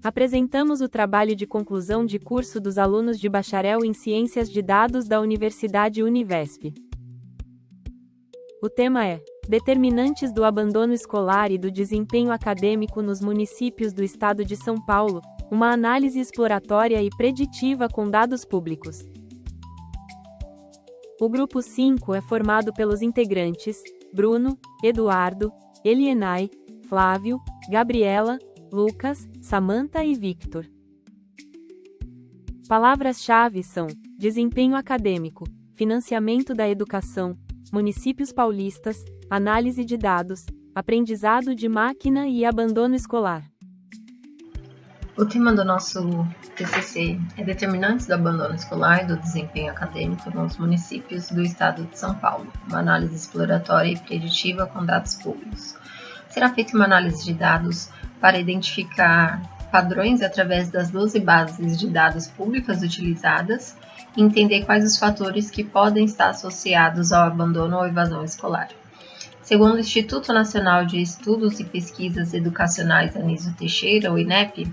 Apresentamos o trabalho de conclusão de curso dos alunos de bacharel em Ciências de Dados da Universidade Univesp. O tema é Determinantes do abandono escolar e do desempenho acadêmico nos municípios do Estado de São Paulo, uma análise exploratória e preditiva com dados públicos. O grupo 5 é formado pelos integrantes Bruno, Eduardo, Elienay, Flávio, Gabriela, Lucas, Samantha e Victor. Palavras-chave são desempenho acadêmico, financiamento da educação, municípios paulistas, análise de dados, aprendizado de máquina e abandono escolar. O tema do nosso TCC é Determinantes do abandono escolar e do desempenho acadêmico nos municípios do Estado de São Paulo, uma análise exploratória e preditiva com dados públicos. Será feita uma análise de dados para identificar padrões através das 12 bases de dados públicas utilizadas e entender quais os fatores que podem estar associados ao abandono ou evasão escolar. Segundo o Instituto Nacional de Estudos e Pesquisas Educacionais Anísio Teixeira, o INEP,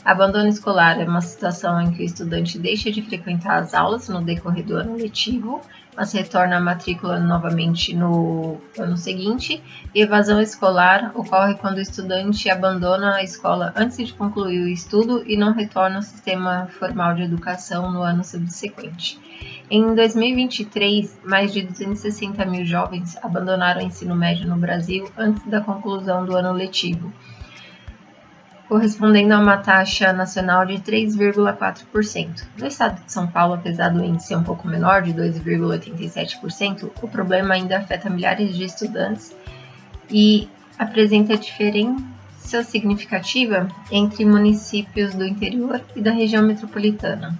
abandono escolar é uma situação em que o estudante deixa de frequentar as aulas no decorrer do ano letivo, mas retorna à matrícula novamente no ano seguinte, e evasão escolar ocorre quando o estudante abandona a escola antes de concluir o estudo e não retorna ao sistema formal de educação no ano subsequente. Em 2023, mais de 260 mil jovens abandonaram o ensino médio no Brasil antes da conclusão do ano letivo, correspondendo a uma taxa nacional de 3,4%. No estado de São Paulo, apesar do índice ser um pouco menor, de 2,87%, o problema ainda afeta milhares de estudantes e apresenta diferença significativa entre municípios do interior e da região metropolitana.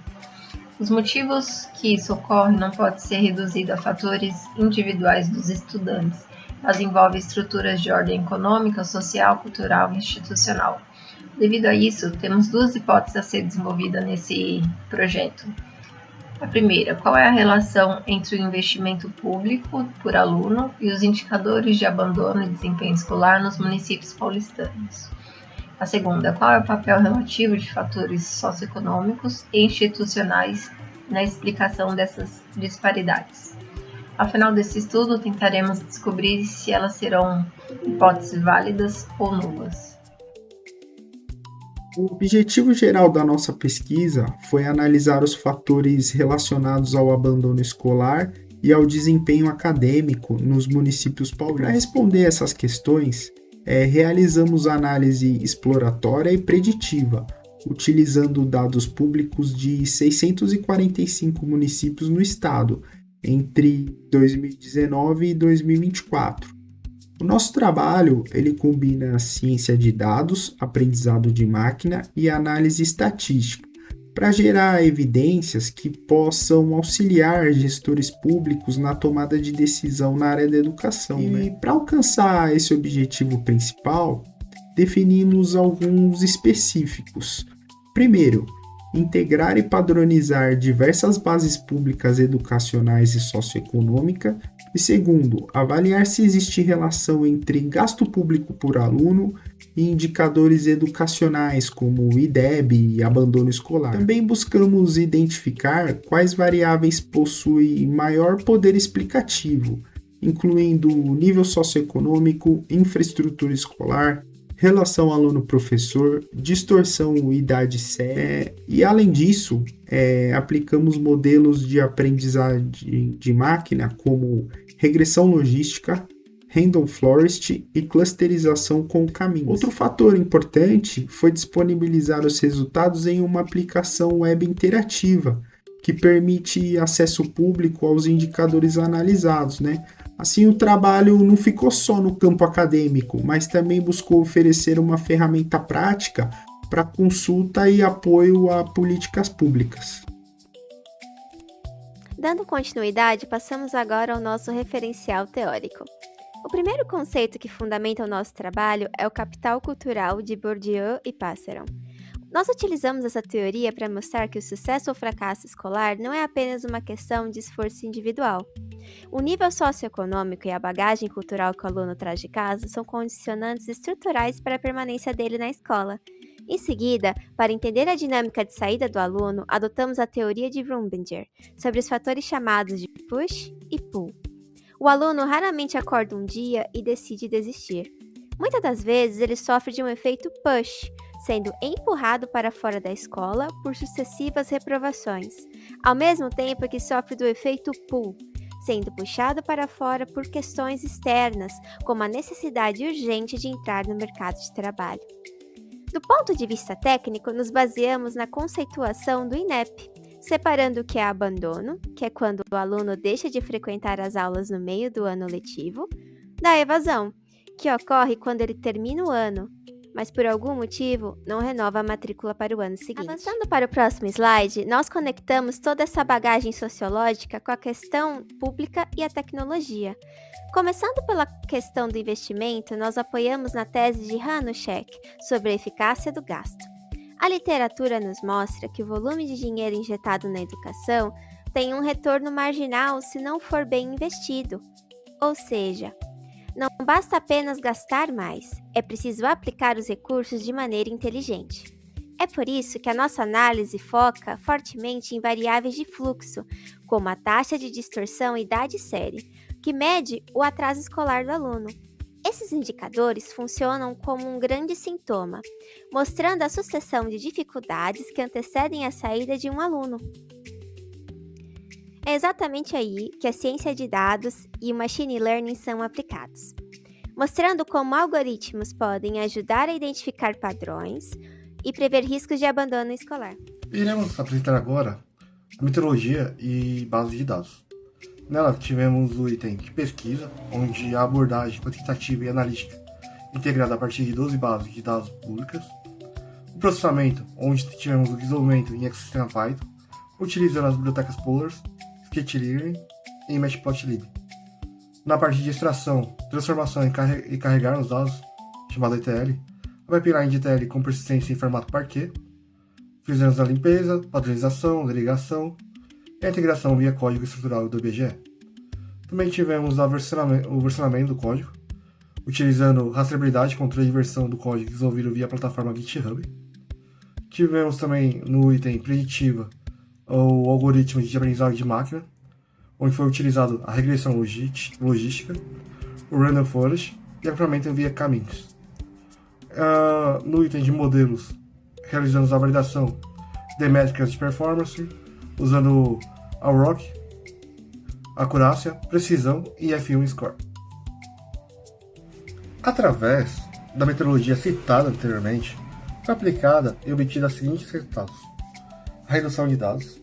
Os motivos que isso ocorre não pode ser reduzido a fatores individuais dos estudantes, mas envolve estruturas de ordem econômica, social, cultural e institucional. Devido a isso, temos duas hipóteses a ser desenvolvidas nesse projeto. A primeira, qual é a relação entre o investimento público por aluno e os indicadores de abandono e desempenho escolar nos municípios paulistanos? A segunda, qual é o papel relativo de fatores socioeconômicos e institucionais na explicação dessas disparidades? Ao final desse estudo, tentaremos descobrir se elas serão hipóteses válidas ou nulas. O objetivo geral da nossa pesquisa foi analisar os fatores relacionados ao abandono escolar e ao desempenho acadêmico nos municípios paulistas. Para responder essas questões, realizamos análise exploratória e preditiva, utilizando dados públicos de 645 municípios no estado, entre 2019 e 2024. O nosso trabalho ele combina ciência de dados, aprendizado de máquina e análise estatística, para gerar evidências que possam auxiliar gestores públicos na tomada de decisão na área da educação. E para alcançar esse objetivo principal, definimos alguns específicos. Primeiro, integrar e padronizar diversas bases públicas educacionais e socioeconômicas. E segundo, avaliar se existe relação entre gasto público por aluno e indicadores educacionais como o IDEB e abandono escolar. Também buscamos identificar quais variáveis possuem maior poder explicativo, incluindo nível socioeconômico, infraestrutura escolar, relação aluno-professor, distorção idade-série, e além disso, aplicamos modelos de aprendizagem de máquina como regressão logística, random forest e clusterização com caminhos. Outro fator importante foi disponibilizar os resultados em uma aplicação web interativa, que permite acesso público aos indicadores analisados, né? Assim, o trabalho não ficou só no campo acadêmico, mas também buscou oferecer uma ferramenta prática para consulta e apoio a políticas públicas. Dando continuidade, passamos agora ao nosso referencial teórico. O primeiro conceito que fundamenta o nosso trabalho é o capital cultural de Bourdieu e Passeron. Nós utilizamos essa teoria para mostrar que o sucesso ou fracasso escolar não é apenas uma questão de esforço individual. O nível socioeconômico e a bagagem cultural que o aluno traz de casa são condicionantes estruturais para a permanência dele na escola. Em seguida, para entender a dinâmica de saída do aluno, adotamos a teoria de Rumbinger sobre os fatores chamados de push e pull. O aluno raramente acorda um dia e decide desistir. Muitas das vezes ele sofre de um efeito push, sendo empurrado para fora da escola por sucessivas reprovações, ao mesmo tempo que sofre do efeito pull, sendo puxado para fora por questões externas, como a necessidade urgente de entrar no mercado de trabalho. Do ponto de vista técnico, nos baseamos na conceituação do INEP, separando o que é abandono, que é quando o aluno deixa de frequentar as aulas no meio do ano letivo, da evasão, que ocorre quando ele termina o ano, mas por algum motivo não renova a matrícula para o ano seguinte. Avançando para o próximo slide, nós conectamos toda essa bagagem sociológica com a questão pública e a tecnologia. Começando pela questão do investimento, nós apoiamos na tese de Hanushek sobre a eficácia do gasto. A literatura nos mostra que o volume de dinheiro injetado na educação tem um retorno marginal se não for bem investido. Ou seja, não basta apenas gastar mais, é preciso aplicar os recursos de maneira inteligente. É por isso que a nossa análise foca fortemente em variáveis de fluxo, como a taxa de distorção idade-série, que mede o atraso escolar do aluno. Esses indicadores funcionam como um grande sintoma, mostrando a sucessão de dificuldades que antecedem a saída de um aluno. É exatamente aí que a ciência de dados e o machine learning são aplicados, mostrando como algoritmos podem ajudar a identificar padrões e prever riscos de abandono escolar. Iremos apresentar agora a metodologia e base de dados. Nela tivemos o item de pesquisa, onde a abordagem quantitativa e analítica integrada a partir de 12 bases de dados públicas. O processamento, onde tivemos o desenvolvimento em ecossistema Python, utilizando as bibliotecas Polars, Sklearn e Matplotlib. Na parte de extração, transformação e carregar os dados, chamada ETL, a pipeline de ETL com persistência em formato Parquet. Fizemos a limpeza, padronização, delegação e a integração via código estrutural do IBGE. Também tivemos o versionamento do código, utilizando rastreabilidade e controle de versão do código desenvolvido via plataforma GitHub. Tivemos também no item preditiva o algoritmo de aprendizagem de máquina, onde foi utilizado a regressão logística, o random forest e agrupamento via caminhos. No item de modelos, realizamos a validação de métricas de performance, usando a ROC, acurácia, precisão e F1 Score. Através da metodologia citada anteriormente, foi aplicada e obtida os seguintes resultados: a redução de dados,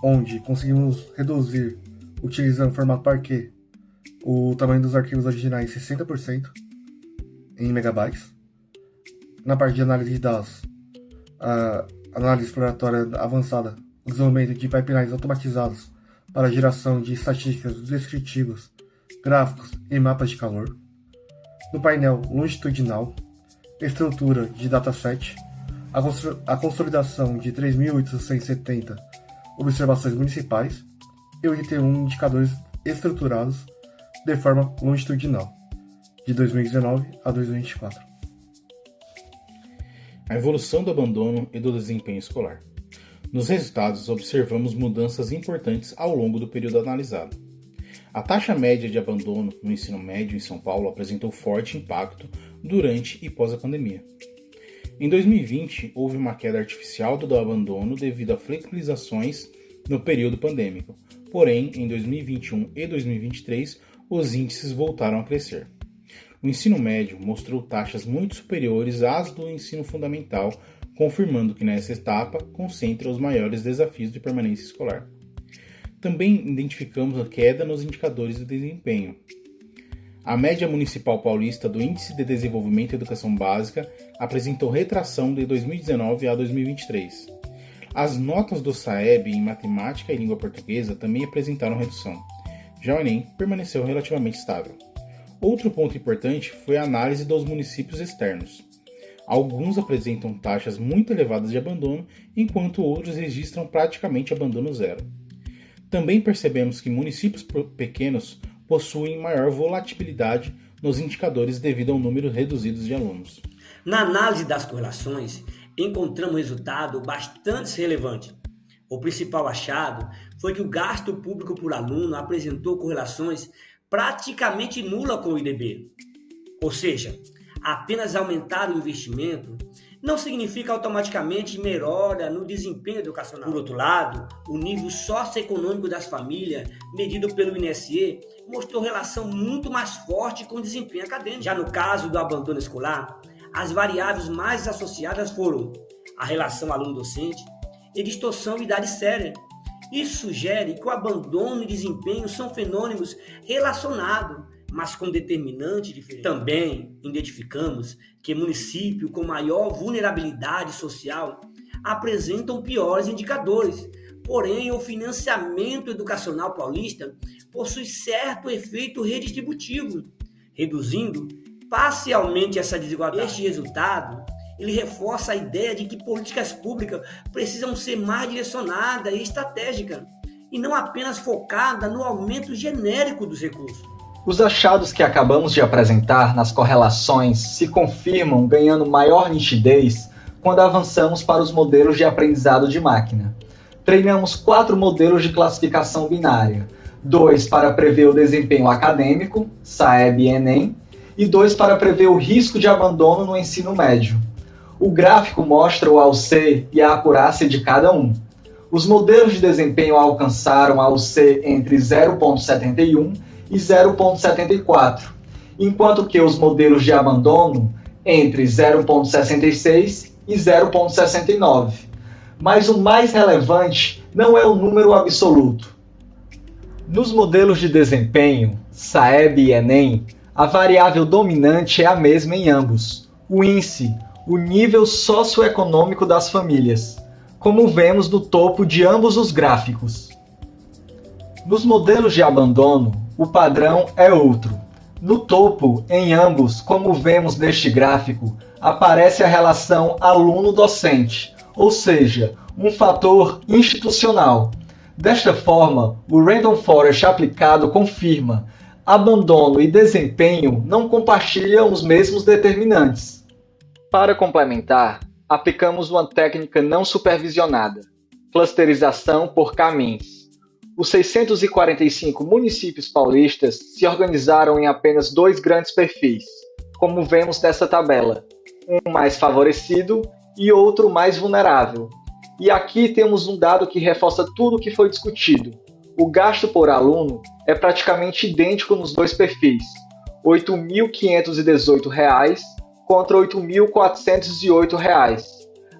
onde conseguimos reduzir, utilizando o formato Parquet, o tamanho dos arquivos originais em 60% em megabytes. Na parte de análise de dados, a análise exploratória avançada, o desenvolvimento de pipelines automatizados para a geração de estatísticas descritivas, gráficos e mapas de calor. No painel longitudinal, estrutura de dataset, a consolidação de 3.870 observações municipais e 81 indicadores estruturados de forma longitudinal, de 2019 a 2024. A evolução do abandono e do desempenho escolar. Nos resultados, observamos mudanças importantes ao longo do período analisado. A taxa média de abandono no ensino médio em São Paulo apresentou forte impacto durante e pós a pandemia. Em 2020, houve uma queda artificial do abandono devido a flexibilizações no período pandêmico, porém, em 2021 e 2023, os índices voltaram a crescer. O ensino médio mostrou taxas muito superiores às do ensino fundamental, confirmando que nessa etapa concentra os maiores desafios de permanência escolar. Também identificamos a queda nos indicadores de desempenho. A média municipal paulista do Índice de Desenvolvimento e Educação Básica apresentou retração de 2019 a 2023. As notas do SAEB em matemática e língua portuguesa também apresentaram redução. Já o Enem permaneceu relativamente estável. Outro ponto importante foi a análise dos municípios externos. Alguns apresentam taxas muito elevadas de abandono, enquanto outros registram praticamente abandono zero. Também percebemos que municípios pequenos possuem maior volatilidade nos indicadores devido ao número reduzido de alunos. Na análise das correlações, encontramos um resultado bastante relevante. O principal achado foi que o gasto público por aluno apresentou correlações praticamente nulas com o IDB. Ou seja, apenas aumentar o investimento não significa automaticamente melhora no desempenho educacional. Por outro lado, o nível socioeconômico das famílias, medido pelo INSE, mostrou relação muito mais forte com o desempenho acadêmico. Já no caso do abandono escolar, as variáveis mais associadas foram a relação aluno-docente e distorção e idade séria. Isso sugere que o abandono e desempenho são fenômenos relacionados, mas com determinante diferente. Também identificamos que municípios com maior vulnerabilidade social apresentam piores indicadores. Porém, o financiamento educacional paulista possui certo efeito redistributivo, reduzindo parcialmente essa desigualdade. Este resultado ele reforça a ideia de que políticas públicas precisam ser mais direcionadas e estratégicas, e não apenas focadas no aumento genérico dos recursos. Os achados que acabamos de apresentar nas correlações se confirmam ganhando maior nitidez quando avançamos para os modelos de aprendizado de máquina. Treinamos 4 modelos de classificação binária, 2 para prever o desempenho acadêmico, SAEB e Enem, e 2 para prever o risco de abandono no ensino médio. O gráfico mostra o AUC e a acurácia de cada um. Os modelos de desempenho alcançaram AUC entre 0,71 e 0,74, enquanto que os modelos de abandono entre 0,66 e 0,69. Mas o mais relevante não é o número absoluto. Nos modelos de desempenho, SAEB e Enem, a variável dominante é a mesma em ambos, o índice, o nível socioeconômico das famílias, como vemos no topo de ambos os gráficos. Nos modelos de abandono, o padrão é outro. No topo, em ambos, como vemos neste gráfico, aparece a relação aluno-docente, ou seja, um fator institucional. Desta forma, o Random Forest aplicado confirma: abandono e desempenho não compartilham os mesmos determinantes. Para complementar, aplicamos uma técnica não supervisionada, clusterização por caminhos. Os 645 municípios paulistas se organizaram em apenas 2 grandes perfis, como vemos nessa tabela, um mais favorecido e outro mais vulnerável. E aqui temos um dado que reforça tudo o que foi discutido. O gasto por aluno é praticamente idêntico nos 2 perfis, R$ 8.518 contra R$ 8.408.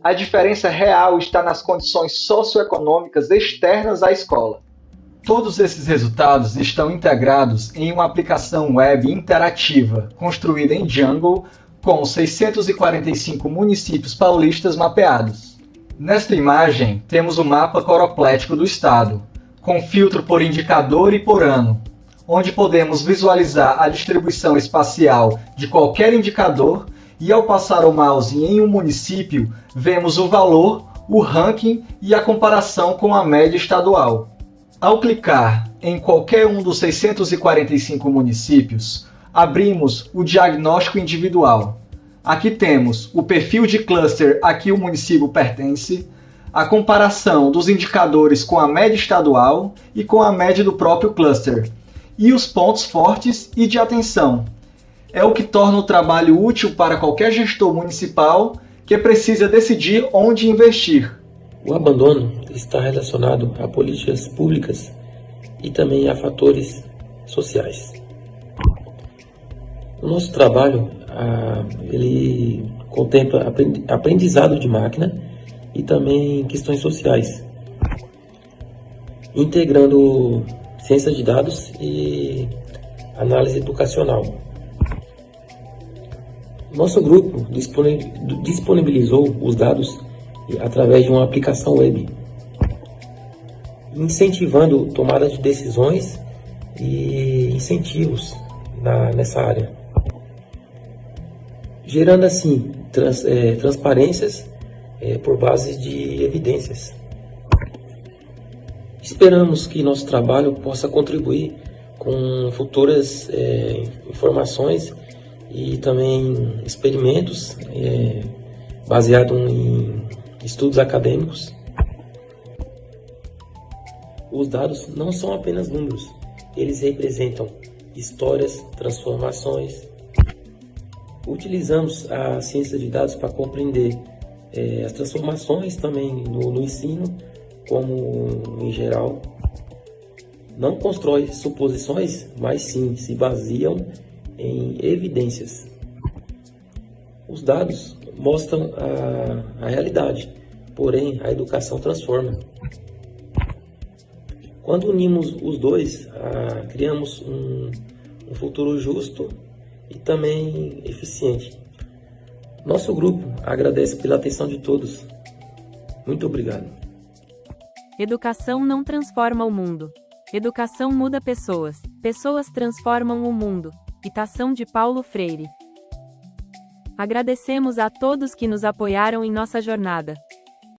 A diferença real está nas condições socioeconômicas externas à escola. Todos esses resultados estão integrados em uma aplicação web interativa, construída em Django, com 645 municípios paulistas mapeados. Nesta imagem, temos o mapa coroplético do estado, com filtro por indicador e por ano, onde podemos visualizar a distribuição espacial de qualquer indicador e, ao passar o mouse em um município, vemos o valor, o ranking e a comparação com a média estadual. Ao clicar em qualquer um dos 645 municípios, abrimos o diagnóstico individual. Aqui temos o perfil de cluster a que o município pertence, a comparação dos indicadores com a média estadual e com a média do próprio cluster, e os pontos fortes e de atenção. É o que torna o trabalho útil para qualquer gestor municipal que precisa decidir onde investir. O abandono está relacionado a políticas públicas e também a fatores sociais. O nosso trabalho ele contempla aprendizado de máquina e também questões sociais, integrando ciência de dados e análise educacional. Nosso grupo disponibilizou os dados através de uma aplicação web, incentivando tomada de decisões e incentivos nessa área, gerando assim transparências por base de evidências. Esperamos que nosso trabalho possa contribuir com futuras informações e também experimentos baseado em estudos acadêmicos. Os dados não são apenas números, eles representam histórias, transformações. Utilizamos a ciência de dados para compreender as transformações também no ensino, como em geral. Não constrói suposições, mas sim se baseiam em evidências. Os dados mostram a realidade, porém a educação transforma. Quando unimos os dois, criamos um futuro justo e também eficiente. Nosso grupo agradece pela atenção de todos. Muito obrigado. Educação não transforma o mundo. Educação muda pessoas. Pessoas transformam o mundo. Citação de Paulo Freire. Agradecemos a todos que nos apoiaram em nossa jornada.